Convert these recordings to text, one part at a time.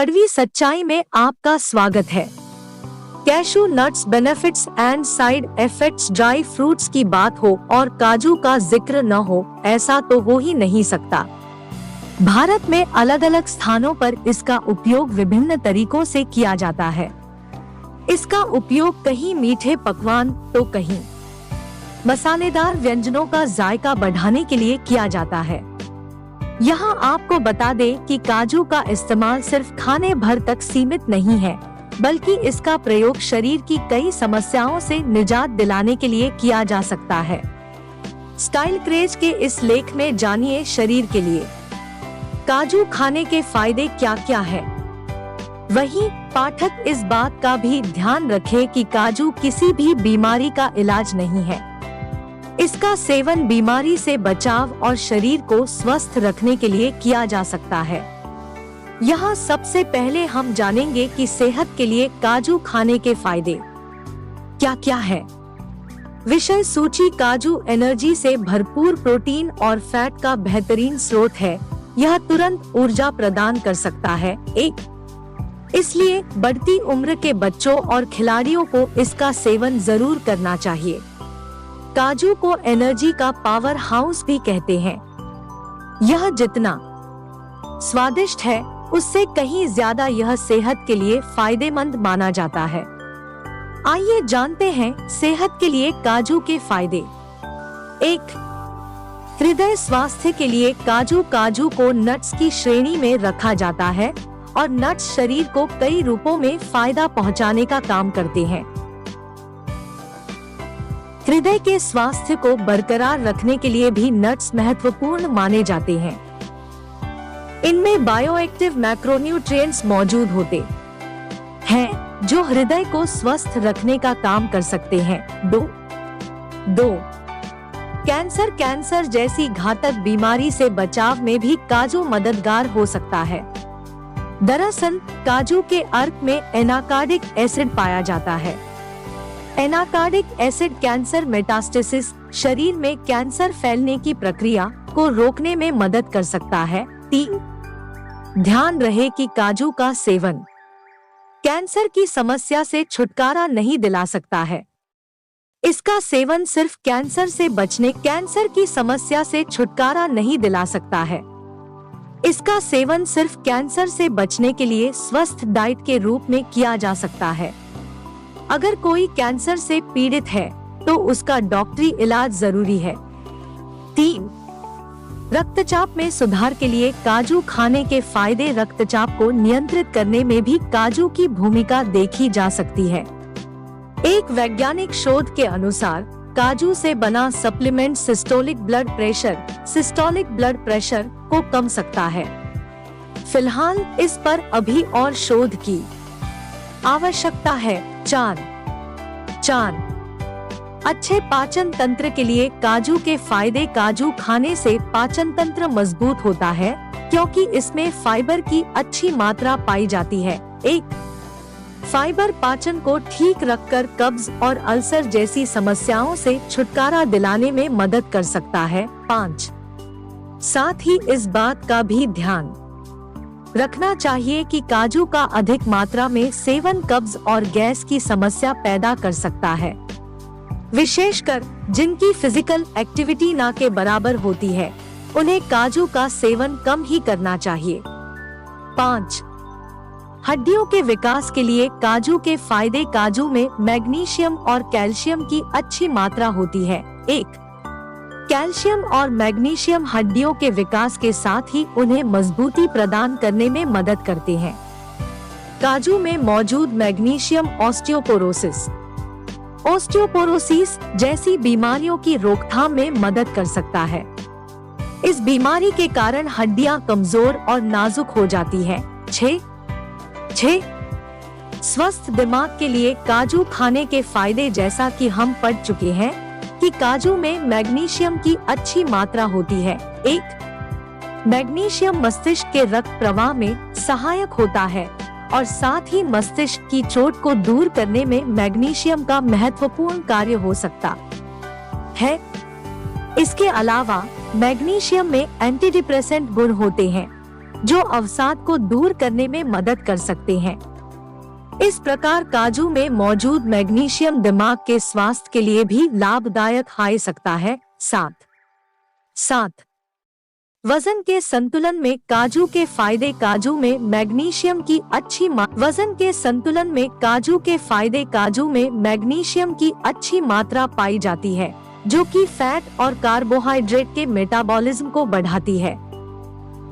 कड़वी सच्चाई में आपका स्वागत है। Cashew nuts benefits and side effects. Dry fruits की बात हो और काजू का जिक्र न हो, ऐसा तो हो ही नहीं सकता। भारत में अलग अलग स्थानों पर इसका उपयोग विभिन्न तरीकों से किया जाता है। इसका उपयोग कहीं मीठे पकवान तो कहीं मसालेदार व्यंजनों का जायका बढ़ाने के लिए किया जाता है। यहाँ आपको बता दें कि काजू का इस्तेमाल सिर्फ खाने भर तक सीमित नहीं है, बल्कि इसका प्रयोग शरीर की कई समस्याओं से निजात दिलाने के लिए किया जा सकता है। स्टाइल क्रेज के इस लेख में जानिए शरीर के लिए काजू खाने के फायदे क्या क्या है। वहीं पाठक इस बात का भी ध्यान रखें कि काजू किसी भी बीमारी का इलाज नहीं है। इसका सेवन बीमारी से बचाव और शरीर को स्वस्थ रखने के लिए किया जा सकता है। यहाँ सबसे पहले हम जानेंगे कि सेहत के लिए काजू खाने के फायदे क्या क्या है। विषय सूची। काजू एनर्जी से भरपूर प्रोटीन और फैट का बेहतरीन स्रोत है। यह तुरंत ऊर्जा प्रदान कर सकता है। इसलिए बढ़ती उम्र के बच्चों और खिलाड़ियों को इसका सेवन जरूर करना चाहिए। काजू को एनर्जी का पावर हाउस भी कहते हैं। यह जितना स्वादिष्ट है, उससे कहीं ज्यादा यह सेहत के लिए फायदेमंद माना जाता है। आइए जानते हैं सेहत के लिए काजू के फायदे। 1. हृदय स्वास्थ्य के लिए काजू को नट्स की श्रेणी में रखा जाता है और नट्स शरीर को कई रूपों में फायदा पहुंचाने का काम करते हैं। हृदय के स्वास्थ्य को बरकरार रखने के लिए भी नट्स महत्वपूर्ण माने जाते हैं। इनमें बायोएक्टिव मैक्रोन्यूट्रिएंट्स मौजूद होते हैं जो हृदय को स्वस्थ रखने का काम कर सकते हैं। 2. कैंसर जैसी घातक बीमारी से बचाव में भी काजू मददगार हो सकता है। दरअसल काजू के अर्क में एनाकार्डिक एसिड पाया जाता है। एनाकार्डिक एसिड कैंसर मेटास्टेसिस, शरीर में कैंसर फैलने की प्रक्रिया को रोकने में मदद कर सकता है। 3. ध्यान रहे कि काजू का सेवन कैंसर की समस्या से छुटकारा नहीं दिला सकता है। इसका सेवन सिर्फ कैंसर की समस्या से छुटकारा नहीं दिला सकता है। इसका सेवन सिर्फ कैंसर से बचने के लिए स्वस्थ डाइट के रूप में किया जा सकता है। अगर कोई कैंसर से पीड़ित है तो उसका डॉक्टरी इलाज जरूरी है। 3. रक्तचाप में सुधार के लिए काजू खाने के फायदे। रक्तचाप को नियंत्रित करने में भी काजू की भूमिका देखी जा सकती है। एक वैज्ञानिक शोध के अनुसार काजू से बना सप्लीमेंट सिस्टोलिक ब्लड प्रेशर को कम सकता है। फिलहाल इस पर अभी और शोध की आवश्यकता है। 4. अच्छे पाचन तंत्र के लिए काजू के फायदे। काजू खाने से पाचन तंत्र मजबूत होता है क्योंकि इसमें फाइबर की अच्छी मात्रा पाई जाती है। 1. फाइबर पाचन को ठीक रखकर कब्ज और अल्सर जैसी समस्याओं से छुटकारा दिलाने में मदद कर सकता है। 5. साथ ही इस बात का भी ध्यान रखना चाहिए कि काजू का अधिक मात्रा में सेवन कब्ज और गैस की समस्या पैदा कर सकता है, विशेषकर जिनकी फिजिकल एक्टिविटी ना के बराबर होती है। उन्हें काजू का सेवन कम ही करना चाहिए। 5. हड्डियों के विकास के लिए काजू के फायदे। काजू में मैग्नीशियम और कैल्शियम की अच्छी मात्रा होती है। 1. कैल्शियम और मैग्नीशियम हड्डियों के विकास के साथ ही उन्हें मजबूती प्रदान करने में मदद करते हैं। काजू में मौजूद मैग्नीशियम ओस्टियोपोरोसिस जैसी बीमारियों की रोकथाम में मदद कर सकता है। इस बीमारी के कारण हड्डियां कमजोर और नाजुक हो जाती हैं। 6. स्वस्थ दिमाग के लिए काजू खाने के फायदे। जैसा कि हम पढ़ चुके हैं कि काजू में मैग्नीशियम की अच्छी मात्रा होती है। 1. मैग्नीशियम मस्तिष्क के रक्त प्रवाह में सहायक होता है और साथ ही मस्तिष्क की चोट को दूर करने में मैग्नीशियम का महत्वपूर्ण कार्य हो सकता है। इसके अलावा मैग्नीशियम में एंटीडिप्रेसेंट गुण होते हैं जो अवसाद को दूर करने में मदद कर सकते हैं। इस प्रकार काजू में मौजूद मैग्नीशियम दिमाग के स्वास्थ्य के लिए भी लाभदायक हो सकता है। 7. वजन के संतुलन में काजू के फायदे। काजू में मैग्नीशियम की अच्छी वजन के संतुलन में काजू में मैग्नीशियम की अच्छी मात्रा पाई जाती है, जो कि फैट और कार्बोहाइड्रेट के मेटाबॉलिज्म को बढ़ाती है।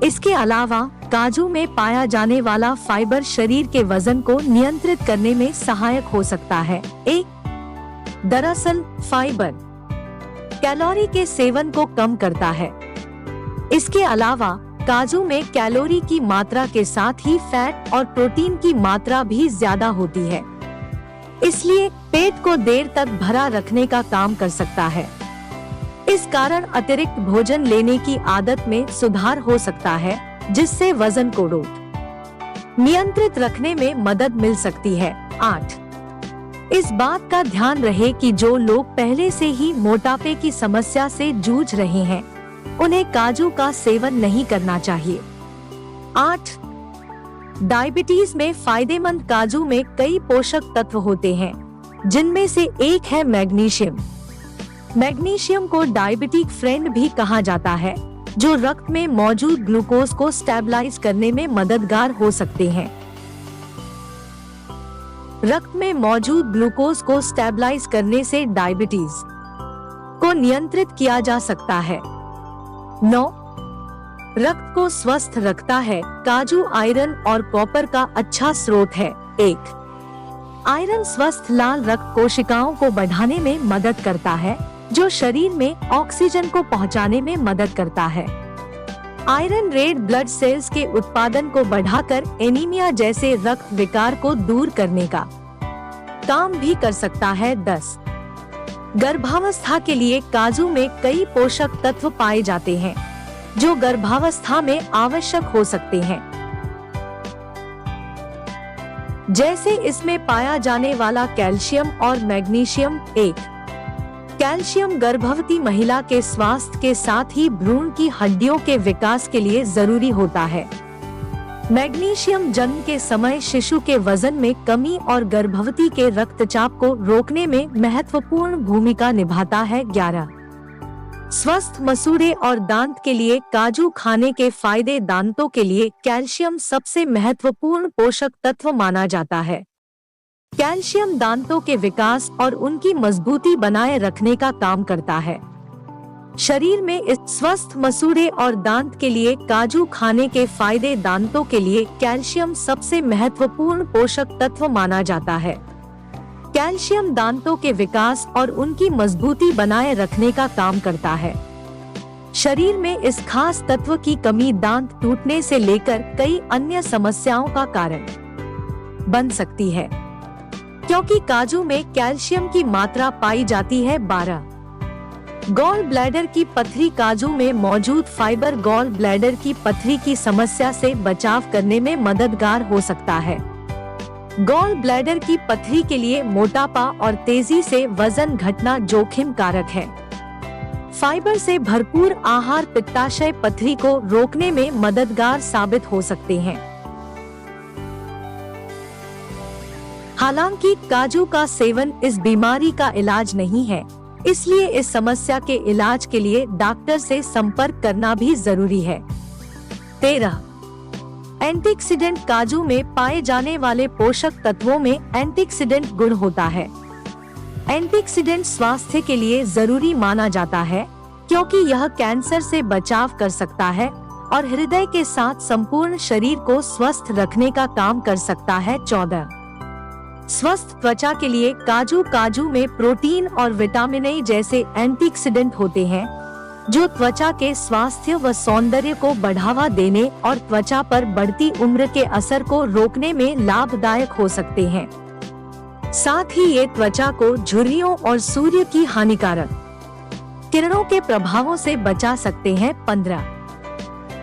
इसके अलावा काजू में पाया जाने वाला फाइबर शरीर के वजन को नियंत्रित करने में सहायक हो सकता है। दरअसल फाइबर कैलोरी के सेवन को कम करता है। इसके अलावा काजू में कैलोरी की मात्रा के साथ ही फैट और प्रोटीन की मात्रा भी ज्यादा होती है, इसलिए पेट को देर तक भरा रखने का काम कर सकता है। इस कारण अतिरिक्त भोजन लेने की आदत में सुधार हो सकता है, जिससे वजन को नियंत्रित रखने में मदद मिल सकती है। 8. इस बात का ध्यान रहे कि जो लोग पहले से ही मोटापे की समस्या से जूझ रहे हैं, उन्हें काजू का सेवन नहीं करना चाहिए। 8. डायबिटीज में फायदेमंद। काजू में कई पोषक तत्व होते हैं, जिनमें से एक है मैग्नीशियम। मैग्नीशियम को डायबिटिक फ्रेंड भी कहा जाता है, जो रक्त में मौजूद ग्लूकोज को स्टेबलाइज करने में मददगार हो सकते हैं। रक्त में मौजूद ग्लूकोज को स्टेबलाइज करने से डायबिटीज को नियंत्रित किया जा सकता है। 9. रक्त को स्वस्थ रखता है। काजू आयरन और कॉपर का अच्छा स्रोत है। 1. आयरन स्वस्थ लाल रक्त कोशिकाओं को बढ़ाने में मदद करता है, जो शरीर में ऑक्सीजन को पहुंचाने में मदद करता है। आयरन रेड ब्लड सेल्स के उत्पादन को बढ़ाकर एनीमिया जैसे रक्त विकार को दूर करने का काम भी कर सकता है। 10. गर्भावस्था के लिए काजू में कई पोषक तत्व पाए जाते हैं, जो गर्भावस्था में आवश्यक हो सकते हैं, जैसे इसमें पाया जाने वाला कैल्शियम और मैग्नीशियम। 1. कैल्शियम गर्भवती महिला के स्वास्थ्य के साथ ही भ्रूण की हड्डियों के विकास के लिए जरूरी होता है। मैग्नीशियम जन्म के समय शिशु के वजन में कमी और गर्भवती के रक्तचाप को रोकने में महत्वपूर्ण भूमिका निभाता है। 11. स्वस्थ मसूड़े और दांत के लिए काजू खाने के फायदे। दांतों के लिए कैल्शियम सबसे महत्वपूर्ण पोषक तत्व माना जाता है। कैल्शियम दांतों के विकास और उनकी मजबूती बनाए रखने का काम करता है। शरीर में इस स्वस्थ मसूड़े और दांत के लिए काजू खाने के फायदे। दांतों के लिए कैल्शियम सबसे महत्वपूर्ण पोषक तत्व माना जाता है। कैल्शियम दांतों के विकास और उनकी मजबूती बनाए रखने का काम करता है। शरीर में इस खास तत्व की कमी दांत टूटने से लेकर कई अन्य समस्याओं का कारण बन सकती है, क्योंकि काजू में कैल्शियम की मात्रा पाई जाती है। 12. गॉल ब्लैडर की पथरी। काजू में मौजूद फाइबर गॉल ब्लैडर की पथरी की समस्या से बचाव करने में मददगार हो सकता है। गॉल ब्लैडर की पथरी के लिए मोटापा और तेजी से वजन घटना जोखिम कारक है। फाइबर से भरपूर आहार पित्ताशय पथरी को रोकने में मददगार साबित हो सकते हैं। हालांकि काजू का सेवन इस बीमारी का इलाज नहीं है, इसलिए इस समस्या के इलाज के लिए डॉक्टर से संपर्क करना भी जरूरी है। 13. एंटीऑक्सीडेंट। काजू में पाए जाने वाले पोषक तत्वों में एंटीऑक्सीडेंट गुण होता है। एंटीऑक्सीडेंट स्वास्थ्य के लिए जरूरी माना जाता है, क्योंकि यह कैंसर से बचाव कर सकता है और हृदय के साथ संपूर्ण शरीर को स्वस्थ रखने का काम कर सकता है। 14. स्वस्थ त्वचा के लिए काजू में प्रोटीन और विटामिन ए जैसे एंटीऑक्सीडेंट होते हैं, जो त्वचा के स्वास्थ्य व सौंदर्य को बढ़ावा देने और त्वचा पर बढ़ती उम्र के असर को रोकने में लाभदायक हो सकते हैं। साथ ही ये त्वचा को झुर्रियों और सूर्य की हानिकारक किरणों के प्रभावों से बचा सकते हैं। 15.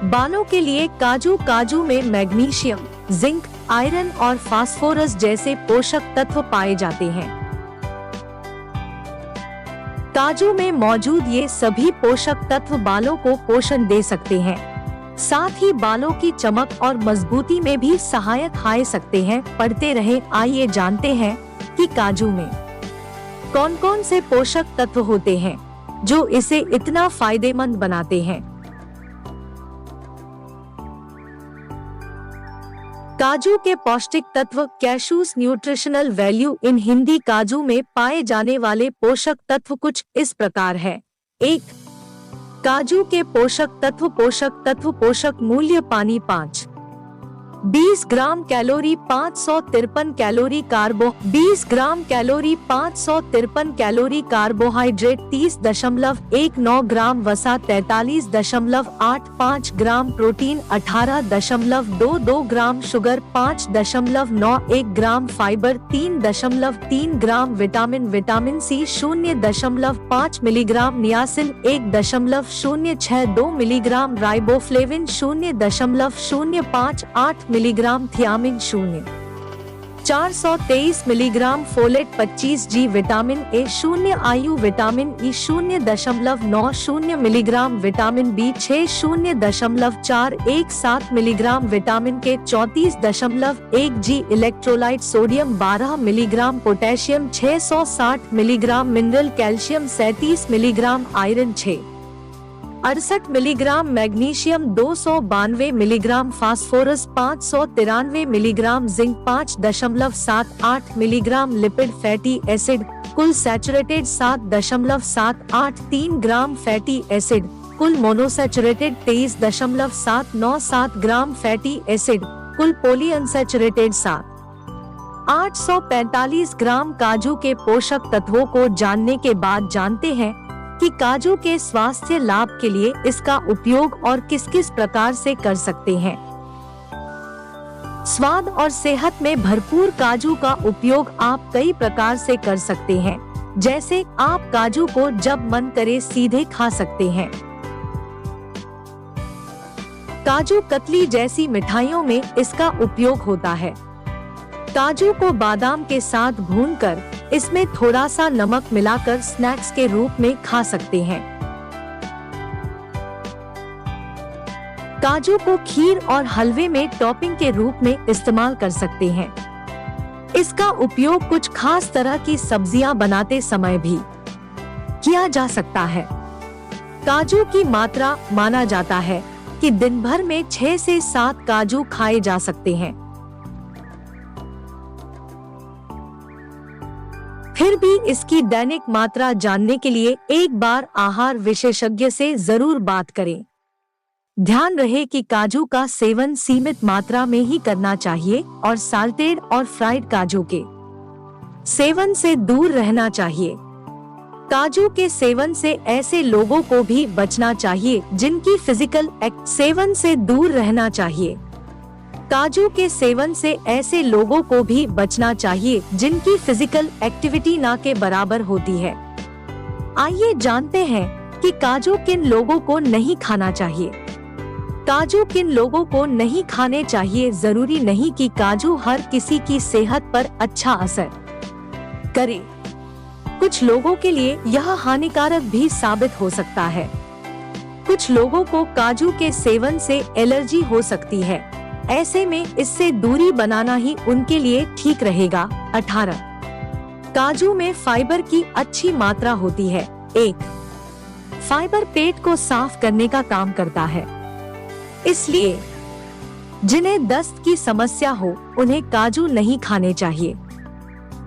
बालों के लिए काजू में मैग्नीशियम, जिंक, आयरन और फास्फोरस जैसे पोषक तत्व पाए जाते हैं। काजू में मौजूद ये सभी पोषक तत्व बालों को पोषण दे सकते हैं साथ ही बालों की चमक और मजबूती में भी सहायक हो सकते हैं। पढ़ते रहे, आइए जानते हैं कि काजू में कौन कौन से पोषक तत्व होते हैं जो इसे इतना फायदेमंद बनाते हैं। काजू के पौष्टिक तत्व। Cashews nutritional value in Hindi. काजू में पाए जाने वाले पोषक तत्व कुछ इस प्रकार है। 1. काजू के पोषक तत्व। पोषक मूल्य। पानी 5 20 gram calorie 553 calorie 20 gram calorie 553 calorie carbohydrate 30.19 gram वसा 43.85 gram protein 18.22 gram sugar 5.91 gram fibre 3.3 gram vitamin C 0.5 milligram niacin 1.062 milligram riboflavin 0.058 milligram thiamine 423 milligram folate 25 G vitamin A 0 आयु vitamin E 0.90 milligram vitamin B 6 0.417 milligram vitamin K 34.1 G electrolyte sodium 12 milligram potassium 660 milligram mineral calcium 37 milligram iron 68 milligram magnesium 292 milligram phosphorus 593 milligram zinc 5.78 milligram lipid fatty acid कुल saturated 7.783 ग्राम fatty acid कुल monosaturated 23.797 ग्राम fatty acid कुल polyunsaturated 845 ग्राम। काजू के पोषक तत्वों को जानने के बाद जानते हैं कि काजू के स्वास्थ्य लाभ के लिए इसका उपयोग और किस किस प्रकार से कर सकते हैं। स्वाद और सेहत में भरपूर काजू का उपयोग आप कई प्रकार से कर सकते हैं। जैसे आप काजू को जब मन करे सीधे खा सकते हैं। काजू कतली जैसी मिठाइयों में इसका उपयोग होता है। काजू को बादाम के साथ भूनकर इसमें थोड़ा सा नमक मिलाकर स्नैक्स के रूप में खा सकते हैं। काजू को खीर और हलवे में टॉपिंग के रूप में इस्तेमाल कर सकते हैं। इसका उपयोग कुछ खास तरह की सब्जियां बनाते समय भी किया जा सकता है। काजू की मात्रा माना जाता है कि दिन भर में 6 से 7 काजू खाए जा सकते हैं। फिर भी इसकी दैनिक मात्रा जानने के लिए एक बार आहार विशेषज्ञ से जरूर बात करें। ध्यान रहे कि काजू का सेवन सीमित मात्रा में ही करना चाहिए और साल्टेड और फ्राइड काजू के सेवन से दूर रहना चाहिए। काजू के सेवन से ऐसे लोगों को भी बचना चाहिए जिनकी फिजिकल सेवन से दूर रहना चाहिए। काजू के सेवन से ऐसे लोगों को भी बचना चाहिए जिनकी फिजिकल एक्टिविटी ना के बराबर होती है। आइए जानते हैं कि काजू किन लोगों को नहीं खाना चाहिए। काजू किन लोगों को नहीं खाने चाहिए। जरूरी नहीं कि काजू हर किसी की सेहत पर अच्छा असर करे। कुछ लोगों के लिए यह हानिकारक भी साबित हो सकता है। कुछ लोगों को काजू के सेवन से एलर्जी हो सकती है। ऐसे में इससे दूरी बनाना ही उनके लिए ठीक रहेगा। 18 काजू में फाइबर की अच्छी मात्रा होती है। 1 फाइबर पेट को साफ करने का काम करता है, इसलिए जिन्हें दस्त की समस्या हो उन्हें काजू नहीं खाने चाहिए।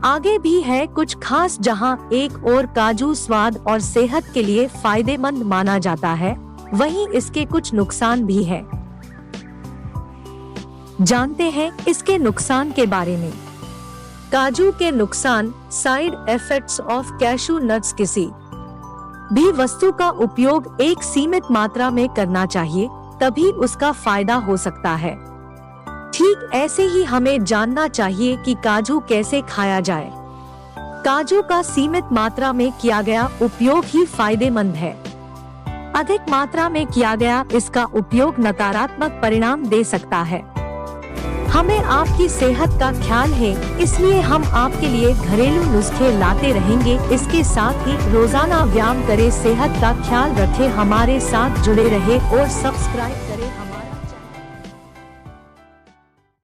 आगे भी है कुछ खास जहां एक और काजू स्वाद और सेहत के लिए फायदेमंद माना जाता है, वहीं इसके कुछ नुकसान भी है। जानते हैं इसके नुकसान के बारे में। काजू के नुकसान। Side effects of cashew nuts. किसी भी वस्तु का उपयोग एक सीमित मात्रा में करना चाहिए, तभी उसका फायदा हो सकता है। ठीक ऐसे ही हमें जानना चाहिए कि काजू कैसे खाया जाए। काजू का सीमित मात्रा में किया गया उपयोग ही फायदेमंद है। अधिक मात्रा में किया गया इसका उपयोग नकारात्मक परिणाम दे सकता है। हमें आपकी सेहत का ख्याल है, इसलिए हम आपके लिए घरेलू नुस्खे लाते रहेंगे। इसके साथ ही रोजाना व्यायाम करें, सेहत का ख्याल रखें, हमारे साथ जुड़े रहे और सब्सक्राइब